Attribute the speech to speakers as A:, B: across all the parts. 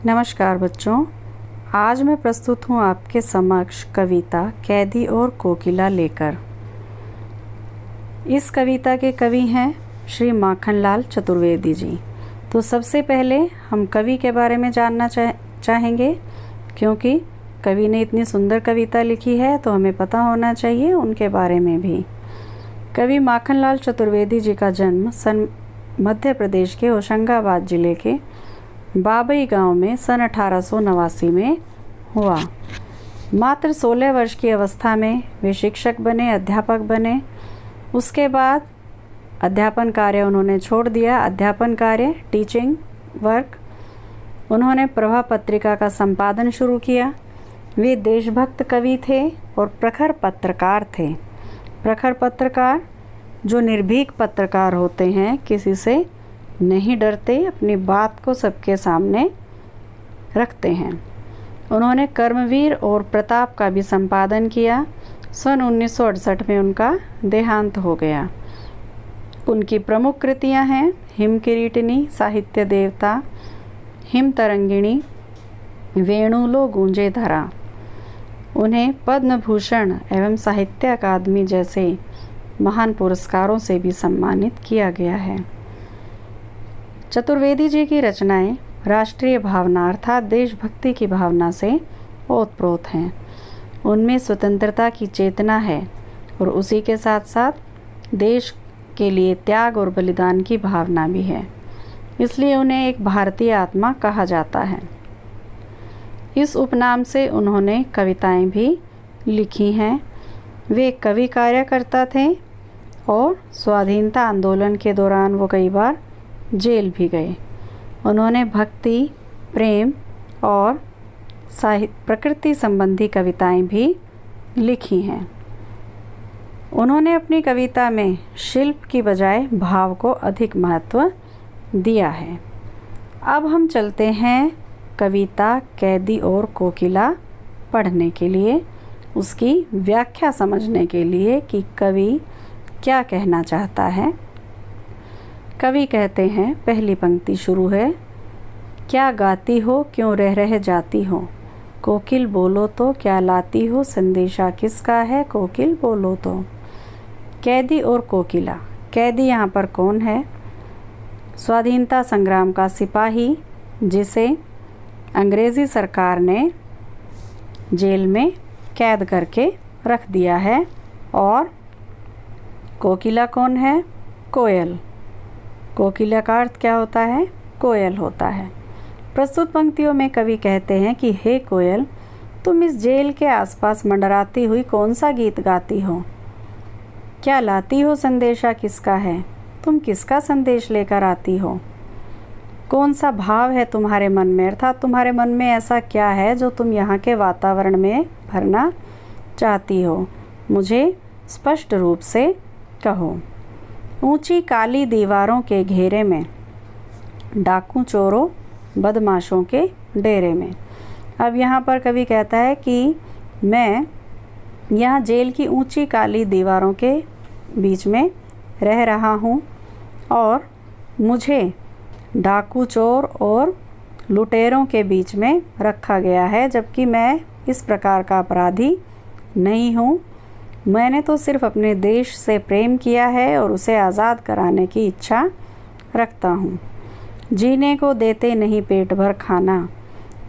A: नमस्कार बच्चों, आज मैं प्रस्तुत हूँ आपके समक्ष कविता कैदी और कोकिला लेकर। इस कविता के कवि हैं श्री माखनलाल चतुर्वेदी जी। तो सबसे पहले हम कवि के बारे में जानना चाहेंगे, क्योंकि कवि ने इतनी सुंदर कविता लिखी है तो हमें पता होना चाहिए उनके बारे में भी। कवि माखनलाल चतुर्वेदी जी का जन्म मध्य प्रदेश के होशंगाबाद जिले के बाबई गांव में सन 1889 में हुआ। मात्र 16 वर्ष की अवस्था में वे शिक्षक बने, अध्यापक बने। उसके बाद अध्यापन कार्य उन्होंने छोड़ दिया। अध्यापन कार्य, टीचिंग वर्क, उन्होंने प्रभा पत्रिका का संपादन शुरू किया। वे देशभक्त कवि थे और प्रखर पत्रकार थे। प्रखर पत्रकार जो निर्भीक पत्रकार होते हैं, किसी से नहीं डरते, अपनी बात को सबके सामने रखते हैं। उन्होंने कर्मवीर और प्रताप का भी संपादन किया। सन 1968 में उनका देहांत हो गया। उनकी प्रमुख कृतियां हैं हिम किरीटिनी, साहित्य देवता, हिम तरंगिणी, वेणुलो गूंजे धरा। उन्हें पद्म भूषण एवं साहित्य अकादमी जैसे महान पुरस्कारों से भी सम्मानित किया गया है। चतुर्वेदी जी की रचनाएं राष्ट्रीय भावना अर्थात देशभक्ति की भावना से ओतप्रोत हैं। उनमें स्वतंत्रता की चेतना है और उसी के साथ साथ देश के लिए त्याग और बलिदान की भावना भी है। इसलिए उन्हें एक भारतीय आत्मा कहा जाता है। इस उपनाम से उन्होंने कविताएं भी लिखी हैं। वे कवि कार्यकर्ता थे और स्वाधीनता आंदोलन के दौरान वो कई बार जेल भी गए। उन्होंने भक्ति, प्रेम और प्रकृति संबंधी कविताएं भी लिखी हैं। उन्होंने अपनी कविता में शिल्प की बजाय भाव को अधिक महत्व दिया है। अब हम चलते हैं कविता कैदी और कोकिला पढ़ने के लिए, उसकी व्याख्या समझने के लिए कि कवि क्या कहना चाहता है। कवि कहते हैं, पहली पंक्ति शुरू है, क्या गाती हो क्यों रह रह जाती हो, कोकिल बोलो तो क्या लाती हो, संदेशा किसका है, कोकिल बोलो तो। कैदी और कोकिला। कैदी यहाँ पर कौन है? स्वाधीनता संग्राम का सिपाही जिसे अंग्रेज़ी सरकार ने जेल में कैद करके रख दिया है। और कोकिला कौन है? कोयल। कोकिला का अर्थ क्या होता है? कोयल होता है। प्रस्तुत पंक्तियों में कवि कहते हैं कि हे कोयल, तुम इस जेल के आसपास मंडराती हुई कौन सा गीत गाती हो? क्या लाती हो, संदेशा किसका है? तुम किसका संदेश लेकर आती हो? कौन सा भाव है तुम्हारे मन में, अर्थात तुम्हारे मन में ऐसा क्या है जो तुम यहाँ के वातावरण में भरना चाहती हो? मुझे स्पष्ट रूप से कहो। ऊंची काली दीवारों के घेरे में, डाकू चोरों बदमाशों के डेरे में। अब यहाँ पर कवि कहता है कि मैं यहाँ जेल की ऊंची काली दीवारों के बीच में रह रहा हूँ और मुझे डाकू चोर और लुटेरों के बीच में रखा गया है, जबकि मैं इस प्रकार का अपराधी नहीं हूँ। मैंने तो सिर्फ अपने देश से प्रेम किया है और उसे आज़ाद कराने की इच्छा रखता हूँ। जीने को देते नहीं पेट भर खाना।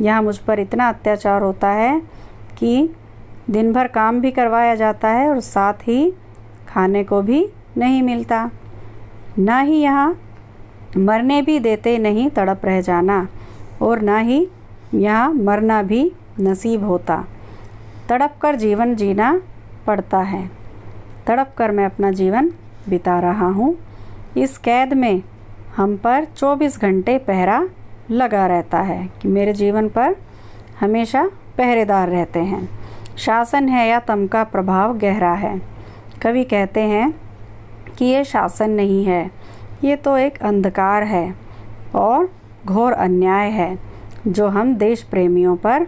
A: यहाँ मुझ पर इतना अत्याचार होता है कि दिन भर काम भी करवाया जाता है और साथ ही खाने को भी नहीं मिलता। ना ही यहाँ मरने भी देते नहीं तड़प रह जाना, और ना ही यहाँ मरना भी नसीब होता। तड़प कर जीवन जीना पड़ता है। तड़प कर मैं अपना जीवन बिता रहा हूँ। इस कैद में हम पर 24 घंटे पहरा लगा रहता है कि मेरे जीवन पर हमेशा पहरेदार रहते हैं। शासन है या तम का प्रभाव गहरा है। कवि कहते हैं कि ये शासन नहीं है, ये तो एक अंधकार है और घोर अन्याय है जो हम देश प्रेमियों पर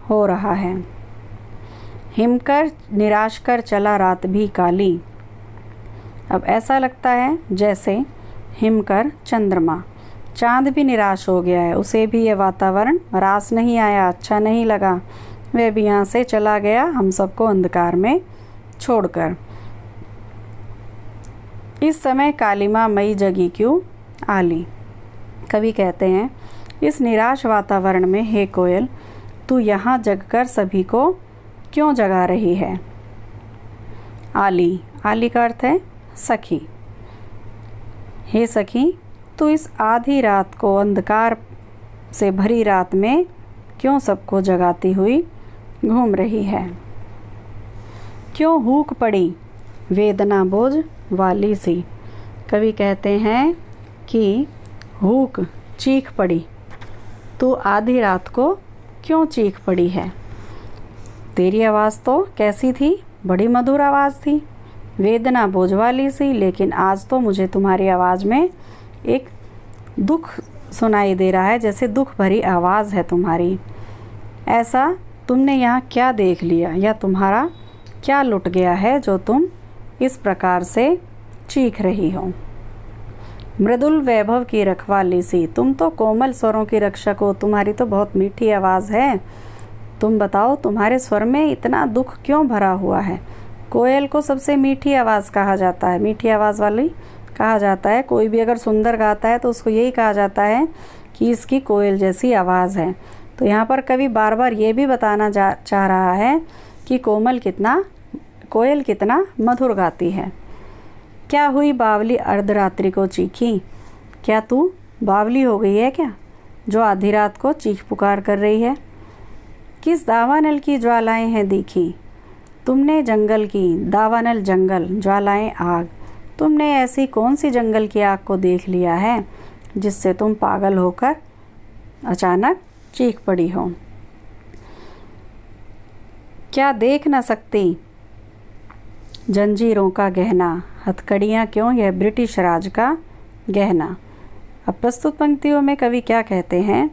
A: हो रहा है। हिमकर निराश कर चला रात भी काली। अब ऐसा लगता है जैसे हिमकर चंद्रमा चाँद भी निराश हो गया है, उसे भी यह वातावरण रास नहीं आया, अच्छा नहीं लगा। वह भी यहाँ से चला गया, हम सबको अंधकार में छोड़कर। इस समय कालिमा मई जगी क्यों आली। कवि कहते हैं, इस निराश वातावरण में हे कोयल, तू यहाँ जगकर सभी को क्यों जगा रही है। आली, आली का अर्थ है सखी। हे सखी, तू इस आधी रात को, अंधकार से भरी रात में क्यों सबको जगाती हुई घूम रही है। क्यों हूक पड़ी वेदना बोझ वाली सी। कवि कहते हैं कि हूक, चीख पड़ी, तू आधी रात को क्यों चीख पड़ी है। तेरी आवाज़ तो कैसी थी, बड़ी मधुर आवाज़ थी, वेदना बोझ वाली सी, लेकिन आज तो मुझे तुम्हारी आवाज़ में एक दुख सुनाई दे रहा है, जैसे दुख भरी आवाज़ है तुम्हारी। ऐसा तुमने यहाँ क्या देख लिया, या तुम्हारा क्या लुट गया है जो तुम इस प्रकार से चीख रही हो। मृदुल वैभव की रखवाली सी, तुम तो कोमल स्वरों की रक्षक हो, तुम्हारी तो बहुत मीठी आवाज़ है। तुम बताओ, तुम्हारे स्वर में इतना दुख क्यों भरा हुआ है। कोयल को सबसे मीठी आवाज़ कहा जाता है, मीठी आवाज़ वाली कहा जाता है। कोई भी अगर सुंदर गाता है तो उसको यही कहा जाता है कि इसकी कोयल जैसी आवाज़ है। तो यहाँ पर कवि बार बार ये भी बताना चाह रहा है कि कोयल कितना मधुर गाती है। क्या हुई बावली अर्धरात्रि को चीखी। क्या तू बावली हो गई है क्या, जो आधी रात को चीख पुकार कर रही है। किस दावानल की ज्वालाएं हैं दिखी। तुमने जंगल की, दावानल जंगल, ज्वालाएं आग, तुमने ऐसी कौन सी जंगल की आग को देख लिया है जिससे तुम पागल होकर अचानक चीख पड़ी हो। क्या देख न सकती जंजीरों का गहना, हथकड़ियाँ क्यों यह ब्रिटिश राज का गहना। अब प्रस्तुत पंक्तियों में कवि क्या कहते हैं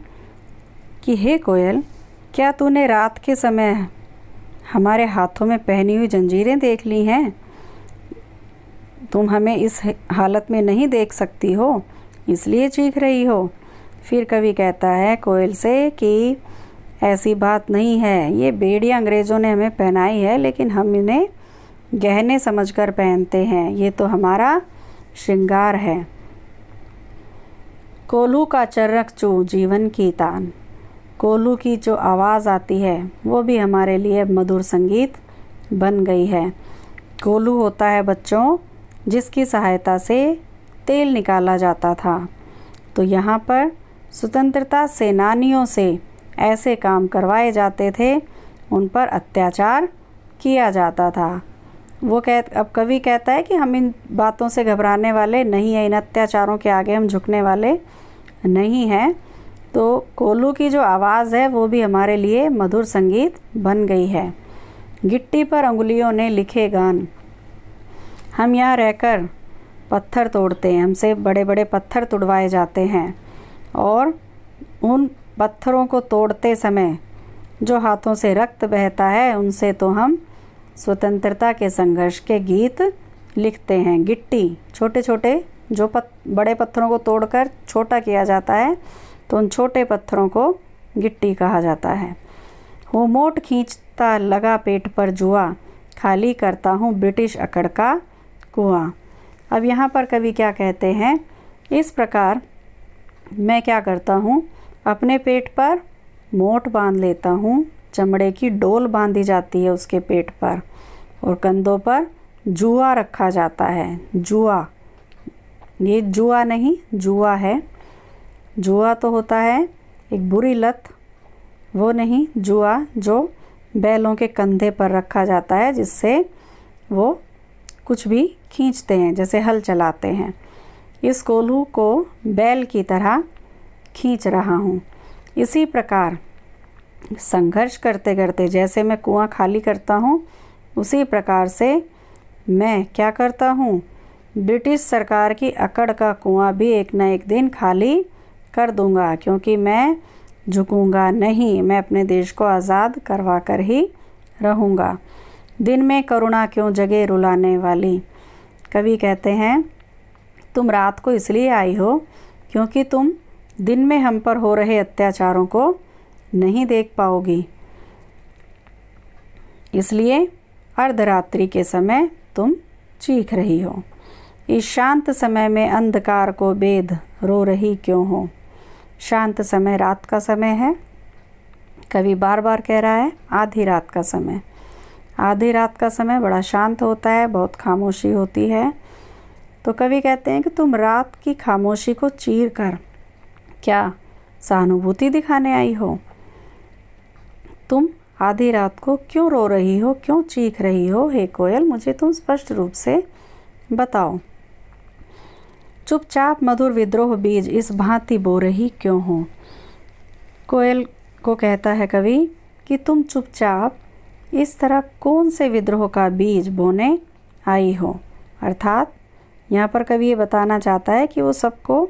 A: कि हे कोयल, क्या तूने रात के समय हमारे हाथों में पहनी हुई जंजीरें देख ली हैं। तुम हमें इस हालत में नहीं देख सकती हो, इसलिए चीख रही हो। फिर कवि कहता है कोयल से कि ऐसी बात नहीं है, ये बेड़ियाँ अंग्रेज़ों ने हमें पहनाई है, लेकिन हम इन्हें गहने समझकर पहनते हैं, ये तो हमारा श्रृंगार है। कोल्हू का चर्रक चू जीवन की तान, कोल्हू की जो आवाज़ आती है वो भी हमारे लिए मधुर संगीत बन गई है। कोल्हू होता है बच्चों जिसकी सहायता से तेल निकाला जाता था। तो यहाँ पर स्वतंत्रता सेनानियों से ऐसे काम करवाए जाते थे, उन पर अत्याचार किया जाता था। अब कवि कहता है कि हम इन बातों से घबराने वाले नहीं हैं, इन अत्याचारों के आगे हम झुकने वाले नहीं हैं। तो कोल्हू की जो आवाज़ है वो भी हमारे लिए मधुर संगीत बन गई है। गिट्टी पर अंगुलियों ने लिखे गान, हम यहाँ रहकर पत्थर तोड़ते हैं, हमसे बड़े बड़े पत्थर तुड़वाए जाते हैं, और उन पत्थरों को तोड़ते समय जो हाथों से रक्त बहता है उनसे तो हम स्वतंत्रता के संघर्ष के गीत लिखते हैं। गिट्टी, छोटे छोटे जो बड़े पत्थरों को तोड़कर छोटा किया जाता है, तो उन छोटे पत्थरों को गिट्टी कहा जाता है। हूँ मोट खींचता लगा पेट पर जुआ, खाली करता हूँ ब्रिटिश अकड़ का कुआं। अब यहाँ पर कवि क्या कहते हैं, इस प्रकार मैं क्या करता हूँ, अपने पेट पर मोट बांध लेता हूँ, चमड़े की डोल बांधी जाती है उसके पेट पर, और कंधों पर जुआ रखा जाता है। जुआ, ये जुआ नहीं जुआ है। जुआ तो होता है एक बुरी लत, वो नहीं, जुआ जो बैलों के कंधे पर रखा जाता है जिससे वो कुछ भी खींचते हैं, जैसे हल चलाते हैं। इस कोल्हू को बैल की तरह खींच रहा हूँ। इसी प्रकार संघर्ष करते करते जैसे मैं कुआं खाली करता हूँ, उसी प्रकार से मैं क्या करता हूँ, ब्रिटिश सरकार की अकड़ का कुआं भी एक न एक दिन खाली कर दूंगा, क्योंकि मैं झुकूंगा नहीं, मैं अपने देश को आज़ाद करवा कर ही रहूँगा। दिन में करुणा क्यों जगे रुलाने वाली। कवि कहते हैं तुम रात को इसलिए आई हो क्योंकि तुम दिन में हम पर हो रहे अत्याचारों को नहीं देख पाओगी, इसलिए अर्धरात्रि के समय तुम चीख रही हो। इस शांत समय में अंधकार को बेध रो रही क्यों हो? शांत समय रात का समय है। कवि बार बार कह रहा है आधी रात का समय। आधी रात का समय बड़ा शांत होता है, बहुत खामोशी होती है। तो कवि कहते हैं कि तुम रात की खामोशी को चीर कर क्या सहानुभूति दिखाने आई हो? तुम आधी रात को क्यों रो रही हो, क्यों चीख रही हो? हे कोयल, मुझे तुम स्पष्ट रूप से बताओ। चुपचाप मधुर विद्रोह बीज इस भांति बो रही क्यों हो? कोयल को कहता है कवि कि तुम चुपचाप इस तरह कौन से विद्रोह का बीज बोने आई हो? अर्थात यहाँ पर कवि ये बताना चाहता है कि वो सबको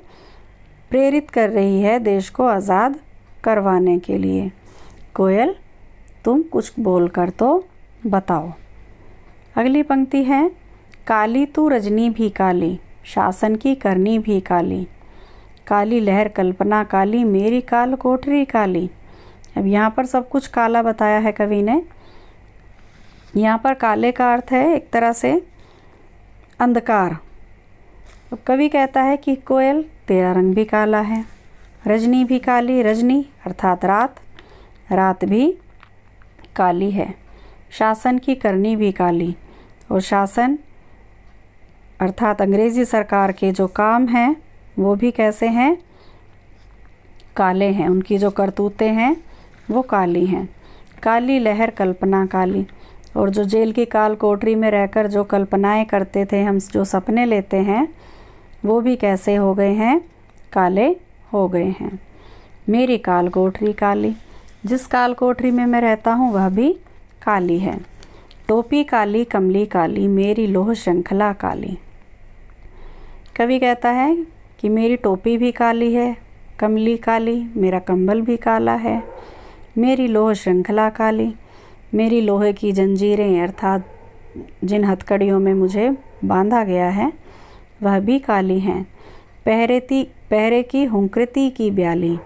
A: प्रेरित कर रही है देश को आज़ाद करवाने के लिए। कोयल, तुम कुछ बोल कर तो बताओ। अगली पंक्ति है, काली तू रजनी भी काली, शासन की करनी भी काली, काली लहर कल्पना काली, मेरी काल कोठरी काली। अब यहाँ पर सब कुछ काला बताया है कवि ने। यहाँ पर काले का अर्थ है एक तरह से अंधकार। अब कवि कहता है कि कोयल, तेरा रंग भी काला है, रजनी भी काली, रजनी अर्थात रात, रात भी काली है, शासन की करनी भी काली, और शासन अर्थात अंग्रेज़ी सरकार के जो काम हैं वो भी कैसे हैं? काले हैं। उनकी जो करतूतें हैं वो काली हैं। काली लहर कल्पना काली, और जो जेल की काल कोठरी में रहकर जो कल्पनाएं करते थे, हम जो सपने लेते हैं, वो भी कैसे हो गए हैं? काले हो गए हैं। मेरी काल कोठरी काली, जिस काल कोठरी में मैं रहता हूँ वह भी काली है। टोपी काली, कमली काली, मेरी लोह श्रृंखला काली। कवि कहता है कि मेरी टोपी भी काली है, कमली काली, मेरा कंबल भी काला है, मेरी लोह श्रृंखला काली, मेरी लोहे की जंजीरें अर्थात जिन हथकड़ियों में मुझे बांधा गया है वह भी काली हैं। पहरे की हुंकृति की ब्याली,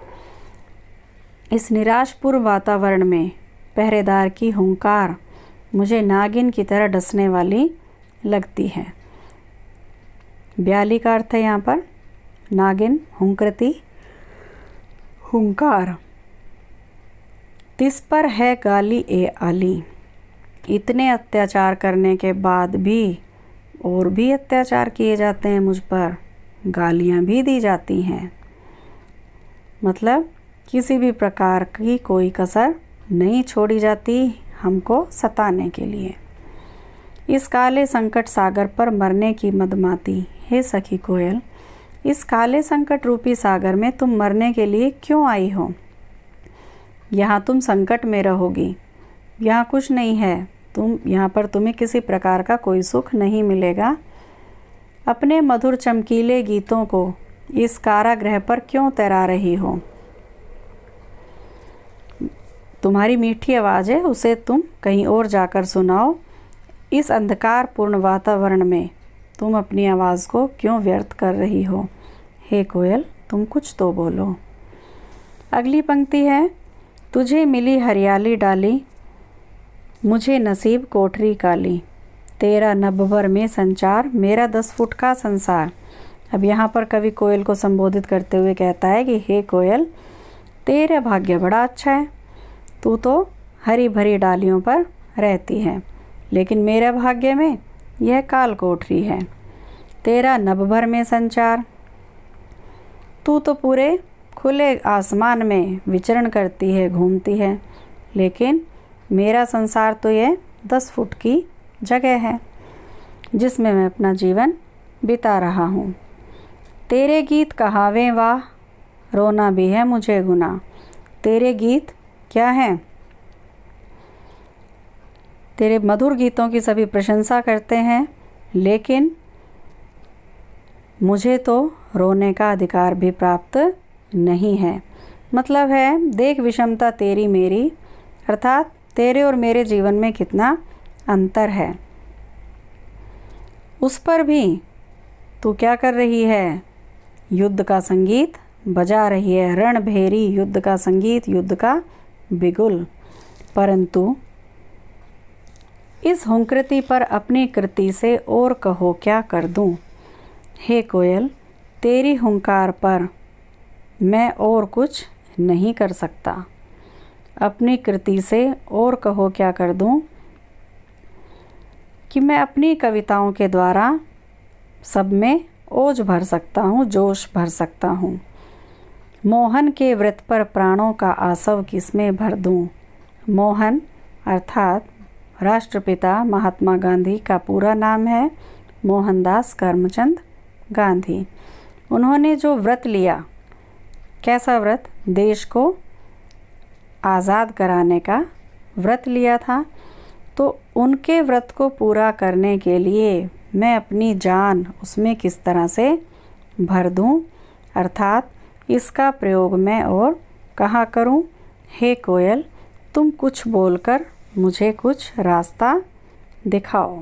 A: इस निराशपूर्ण वातावरण में पहरेदार की हुंकार मुझे नागिन की तरह डसने वाली लगती है। ब्याली का अर्थ है यहाँ पर नागिन, हुंकृति, हुंकार। तिस पर है गाली ए आली, इतने अत्याचार करने के बाद भी और भी अत्याचार किए जाते हैं मुझ पर, गालियाँ भी दी जाती हैं। मतलब किसी भी प्रकार की कोई कसर नहीं छोड़ी जाती हमको सताने के लिए। इस काले संकट सागर पर मरने की मदमाती, हे सखी कोयल, इस काले संकट रूपी सागर में तुम मरने के लिए क्यों आई हो? यहाँ तुम संकट में रहोगी, यहाँ कुछ नहीं है, यहाँ पर तुम्हें किसी प्रकार का कोई सुख नहीं मिलेगा। अपने मधुर चमकीले गीतों को इस कारागृह पर क्यों तैरा रही हो? तुम्हारी मीठी आवाज़ है, उसे तुम कहीं और जाकर सुनाओ। इस अंधकारपूर्ण वातावरण में तुम अपनी आवाज़ को क्यों व्यर्थ कर रही हो? हे कोयल, तुम कुछ तो बोलो। अगली पंक्ति है, तुझे मिली हरियाली डाली, मुझे नसीब कोठरी काली, तेरा नभ भर में संचार, मेरा 10 फुट का संसार। अब यहाँ पर कवि कोयल को संबोधित करते हुए कहता है कि हे कोयल, तेरा भाग्य बड़ा अच्छा है, तू तो हरी भरी डालियों पर रहती है, लेकिन मेरे भाग्य में यह काल कोठरी है। तेरा नभ भर में संचार, तू तो पूरे खुले आसमान में विचरण करती है, घूमती है, लेकिन मेरा संसार तो यह 10 फुट की जगह है जिसमें मैं अपना जीवन बिता रहा हूँ। तेरे गीत कहावे वाह, रोना भी है मुझे गुनाह। तेरे गीत क्या हैं? तेरे मधुर गीतों की सभी प्रशंसा करते हैं, लेकिन मुझे तो रोने का अधिकार भी प्राप्त नहीं है। मतलब है देख विषमता तेरी मेरी, अर्थात तेरे और मेरे जीवन में कितना अंतर है। उस पर भी तू क्या कर रही है? युद्ध का संगीत बजा रही है रणभेरी युद्ध का संगीत, युद्ध का बिगुल। परंतु इस हुंकृति पर अपनी कृति से और कहो क्या कर दूं। हे कोयल, तेरी हुंकार पर मैं और कुछ नहीं कर सकता। अपनी कृति से और कहो क्या कर दूं कि मैं अपनी कविताओं के द्वारा सब में ओज भर सकता हूँ, जोश भर सकता हूँ। मोहन के व्रत पर प्राणों का आसव किसमें भर दूं। मोहन अर्थात राष्ट्रपिता महात्मा गांधी का पूरा नाम है मोहनदास करमचंद गांधी। उन्होंने जो व्रत लिया, कैसा व्रत, देश को आज़ाद कराने का व्रत लिया था, तो उनके व्रत को पूरा करने के लिए मैं अपनी जान उसमें किस तरह से भर दूं, अर्थात इसका प्रयोग मैं और कहाँ करूं। हे कोयल, तुम कुछ बोलकर मुझे कुछ रास्ता दिखाओ।